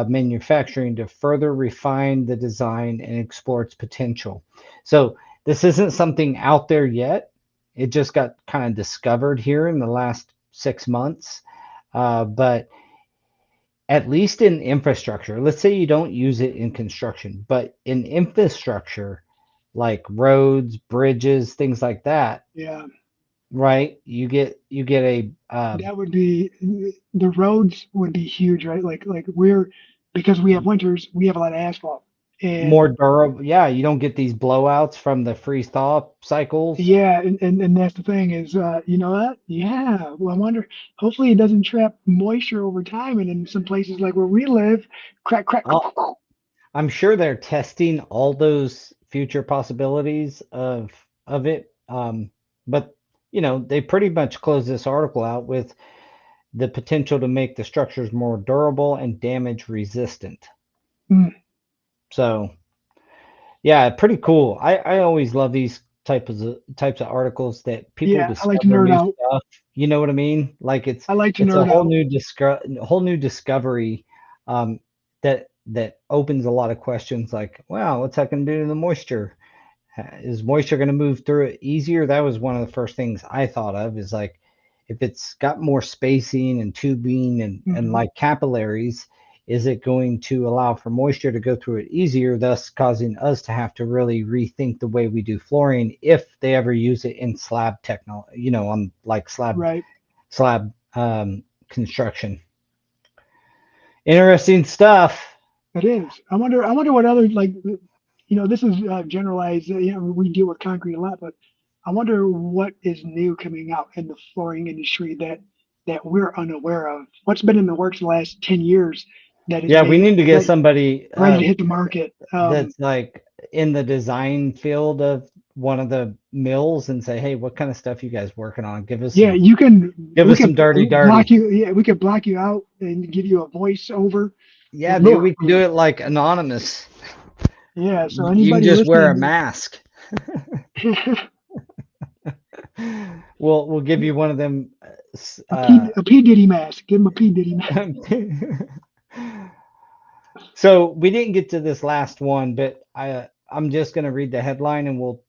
manufacturing to further refine the design and explore its potential. So this isn't something out there yet. It just got kind of discovered here in the last 6 months. But at least in infrastructure, let's say you don't use it in construction, but in infrastructure like roads, bridges, things like that, yeah, right? You get a that would be the roads would be huge, right? Like because we have winters, we have a lot of asphalt, and more durable. Yeah, you don't get these blowouts from the freeze thaw cycles. yeah, and that's the thing is, you know what? Yeah, well, I wonder. Hopefully, it doesn't trap moisture over time, and in some places like where we live, crack, crack. Uh, I'm sure they're testing all those future possibilities of it. But they pretty much close this article out with the potential to make the structures more durable and damage resistant. Mm, So yeah, pretty cool. I always love these types of articles that people yeah, I like to discover nerd new out. stuff. You know what I mean? Like I like to it's a nerd out. whole new discovery that opens a lot of questions like, wow, what's that going to do to the moisture? Is moisture going to move through it easier? That was one of the first things I thought of is like if it's got more spacing and tubing and Hmm. like capillaries, Is it going to allow for moisture to go through it easier, thus causing us to have to really rethink the way we do flooring if they ever use it in slab technology, on like Right. slab construction. Interesting stuff. It is. I wonder what other like, this is generalized. We deal with concrete a lot, but I wonder what is new coming out in the flooring industry that we're unaware of. What's been in the works the last 10 years that is Yeah, we may need to get somebody ready to hit the market. that's like in the design field of one of the mills and say, hey, what kind of stuff you guys working on? Yeah, Give we us some could dirty block dirty. you. Yeah, we could block you out and give you a voiceover. Yeah, And dude, boom. we can do it like anonymous. Yeah. So You can anybody just wear a listening, mask. We'll give you one of them. A P Diddy mask. Give him a P Diddy mask. So we didn't get to this last one, but I'm just gonna read the headline and we'll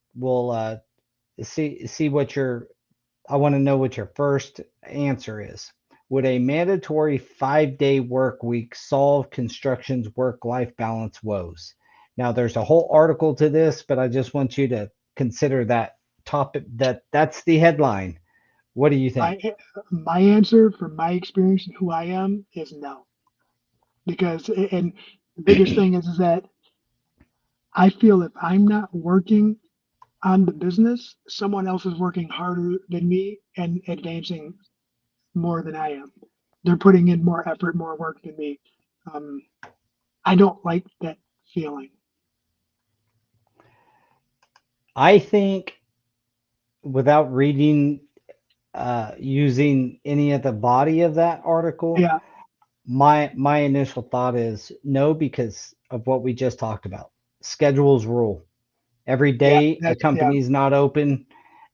see what your I want to know what your first answer is. Would a mandatory 5-day work week solve construction's work-life balance woes? Now, there's a whole article to this, but I just want you to consider that topic. That's the headline. What do you think? My my answer from my experience and who I am is no. Because and the biggest thing is that I feel if I'm not working on the business, someone else is working harder than me and advancing more than I am. They're putting in more effort, more work than me. Um, I don't like that feeling. I think without reading, using any of the body of that article, Yeah, my initial thought is no, because of what we just talked about. Schedules rule. Every yeah, day a that's yeah. company's not open,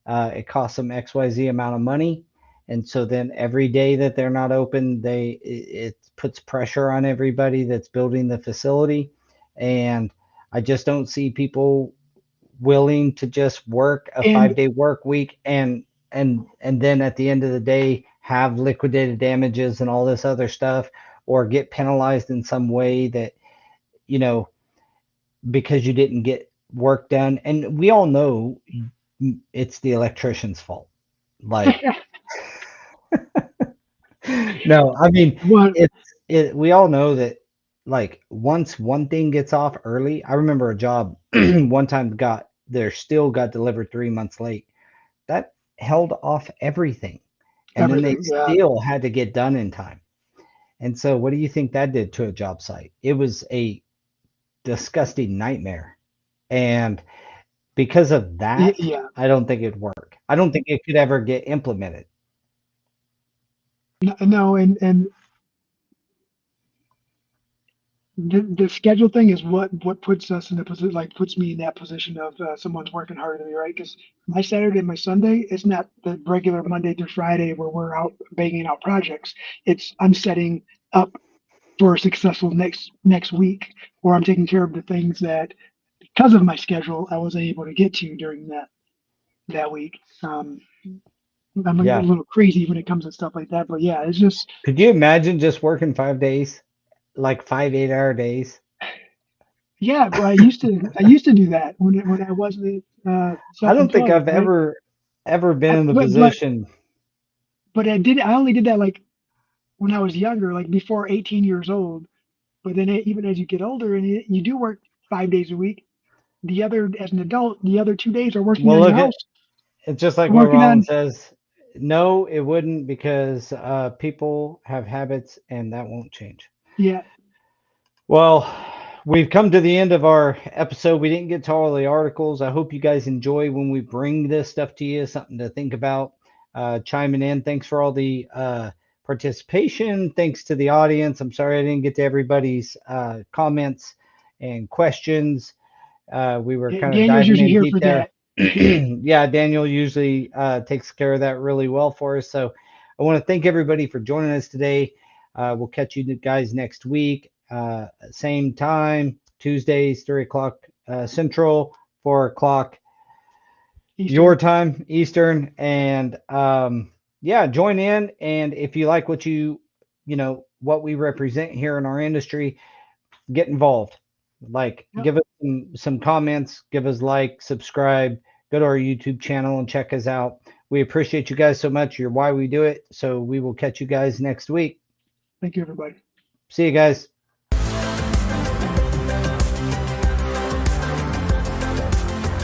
it costs them XYZ amount of money. And so then every day that they're not open, it puts pressure on everybody that's building the facility. And I just don't see people willing to just work a And 5-day work week and then at the end of the day have liquidated damages and all this other stuff, or get penalized in some way that, you know, because you didn't get work done. And we all know it's the electrician's fault. Like, no, I mean, what? we all know that, like, once one thing gets off early. I remember a job one time still got delivered 3 months late. That held off everything. And then they Everything. Yeah, still had to get done in time. And so what do you think that did to a job site? It was a disgusting nightmare. And because of that, yeah. I don't think it'd work. I don't think it could ever get implemented. No, and the schedule thing is what puts us in the position, like puts me in that position of someone's working harder than me, right? Because my Saturday and my Sunday is not the regular Monday through Friday where we're out banging out projects. It's I'm setting up for a successful next week, or I'm taking care of the things that because of my schedule I wasn't able to get to during that week. I'm a Yeah. little crazy when it comes to stuff like that, but yeah, it's just Could you imagine just working 5 days, like 5 8-hour days? yeah. But I used to do that when I wasn't I don't think self-employed, I've right? ever been I, in the but but position. but I only did that like when I was younger, like before 18 years old. But then even as you get older and you do work 5 days a week, the other as an adult, the other 2 days are working Well, on your look at house, it's just like what working Ron on says. No, it wouldn't, because people have habits and that won't change. yeah. Well, we've come to the end of our episode. We didn't get to all the articles. I hope you guys enjoy when we bring this stuff to you, something to think about. Chiming in. Thanks for all the participation. Thanks to the audience. I'm sorry I didn't get to everybody's comments and questions. We were kind of Daniel's diving usually in here deep for there. that. Yeah, Daniel usually takes care of that really well for us. So I want to thank everybody for joining us today. We'll catch you guys next week. Same time, Tuesdays, 3 o'clock Central, 4 o'clock your Eastern. time, Eastern. And yeah, join in. And if you like what you know, what we represent here in our industry, get involved. Like, Yep. give us some comments, give us like, subscribe, go to our YouTube channel and check us out. We appreciate you guys so much. You're why we do it. So we will catch you guys next week. Thank you, everybody. See you guys.